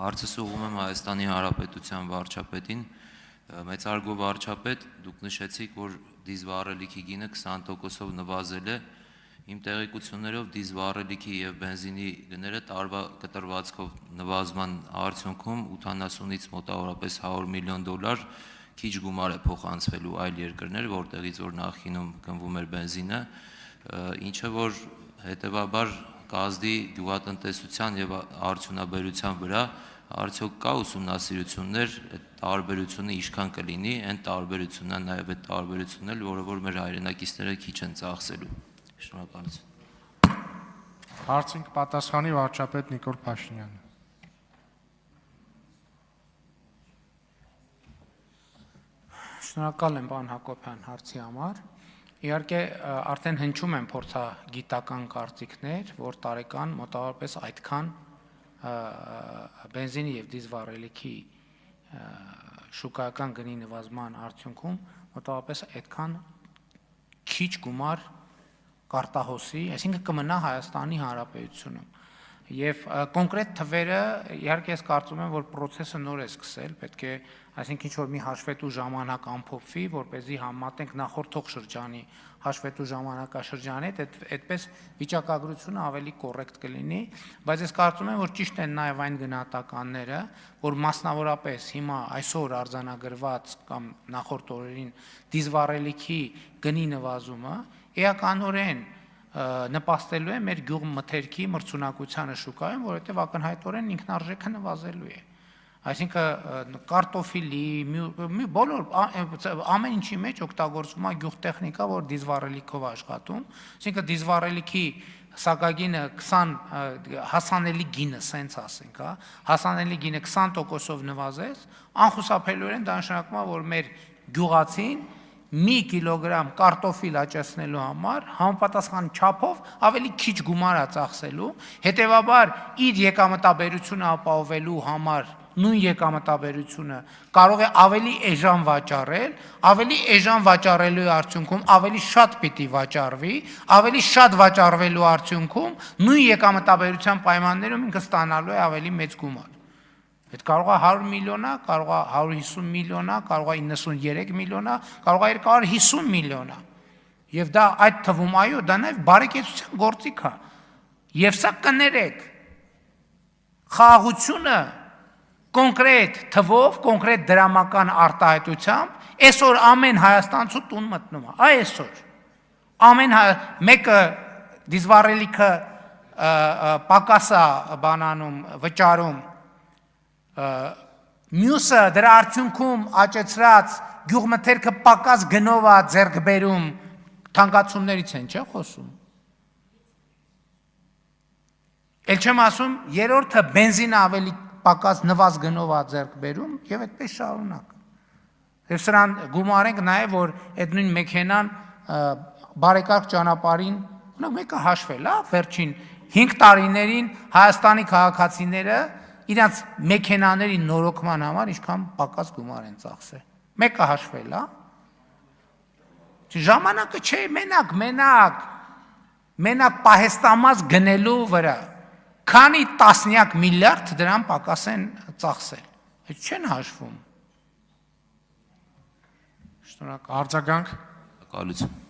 Հարցս ուղղում եմ Հայաստանի Հանրապետության վարչապետին, մեծարգո վարչապետ, դուք նշեցիք, որ դիզվառելիքի գինը 20%-ով նվազել է, իմ տեղեկություններով դիզվառելիքի և բենզինի գները տարվա կտրվածքով նվազման արդյունքում 80-ից մոտավորապես $100 միլիոն քիչ գումար է փոխանցվելու այլ երկրներ, որտեղից որ նախկինում գնվում էր բենզինը, ինչը որ հետևաբար կազդի գյուղատնտեսության և արդյունաբերության վրա արդյոք կա ուսումնասիրություններ, այդ տարբերությունը ինչքան կլինի, այն տարբերությունն է նաև այդ տարբերությունն էլ, որը որ մեր հայրենակիցները քիչ են ծախսելու։ Շնորհակալություն։ Հարցին կպատասխանի վարչապետ Նիկոլ Փաշինյանը։ Շնորհակալ եմ պարոն Հակոբյան հարցի համար։ Իհարկե արդեն հնչում են փորձագիտական կարծիքներ, որ տարեկան մոտավորապես այդքան բենզինի և դիզվառելիքի շուկայական գնի նվազման արդյունքում մոտավորապես այդքան քիչ գումար կարտահոսի, այսինքն կմնա Հայաստանի Հանրապետությունում։ Եվ կոնկրետ թվերը, իհարկե ես կարծում եմ, որ process-ը նոր է սկսել, պետք է, այսինքն ինչ-որ մի հաշվետու ժամանակ ամփոփվի, որպեսզի համատենք նախորդող շրջանի հաշվետու ժամանակաշրջանի հետ, այդպես վիճակագրությունը ավելի կոռեկտ կլինի, բայց ես կարծում եմ, որ ճիշտ են նաև այն գնահատականները, որ մասնավորապես հիմա այսօր արձանագրված կամ նախորդ օրերին դիզվառելիքի գնի նվազումը էականորեն նպաստելու է մեր գյուղմթերքի մրցունակությանը շուկայում, որովհետև ակնհայտորեն ինքնարժեքը նվազելու է։ Այսինքն կարտոֆիլի, բոլոր ամեն ինչի մեջ օգտագործվում է գյուղտեխնիկա, որ դիզվառելիքով աշխատում, այսինքն դիզվառելիքի սակագինը 20 հասանելի գինը, սենց ասենք, հասանելի գինը 20%-ով նվազեց, անխուսափելիորեն դա նշանակում է, որ մեր գյուղացին մի կիլոգրամ կարտոֆիլ աճեցնելու համար համապատասխան չափով ավելի քիչ գումար է ծախսելու, հետևաբար իր եկամտաբերությունը ապահովելու համար նույն եկամտաբերությունը կարող է ավելի էժան վաճառել, ավելի էժան վաճառելու արդյունքում ավելի շատ պիտի վաճառվի, ավելի շատ վաճառվելու արդյունքում նույն եկամտաբերության պայմաններում ինքը ստանալու է ավելի մեծ գումար։ Այդ կարող է 100 միլիոն, կարող է 150 միլիոն, կարող է 93 միլիոն, կարող է 250 միլիոն։ Եվ դա այդ թվում, այո, դա նաև բարեկեցության գործիք է։ Եվ սա կներեք, խաղաղությունը կոնկրետ թվով, կոնկրետ դրամական արտահայտությամբ այսօր ամեն հայաստանցու տուն մտնում է, այսօր։ Ամեն մեկը դիզվառելիքը պակաս է բանանում, վճարում, մյուսը դրա արդյունքում աճեցրած գյուղմթերքը պակաս գնով է ձեռք բերում, թանկացումներից են, չէ՞ խոսում։ Էլ չեմ ասում, երրորդը բենզինը ավելի պակաս նվազ գնով է ձեռք բերում եւ այդպես շարունակ։ Եվ սրան գումարենք նաև, որ այդ նույն մեքենան բարեկարգ ճանապարհին, օրինակ մեկը հաշվել, վերջին 5 տարիներին Հայաստանի քաղաքացիները իրանց մեքենաների նորոգման համար ինչքան պակաս գումար են ծախսել։ Մեկը հաշվել, ժամանակը չէ մենակ պահեստամաս գնելու վրա, քանի տասնյակ միլիարդ դրամ պակաս են ծախսել, այդ չեն հաշվում։ Շնորհակալ, արձագանք։ Շնորհակալություն։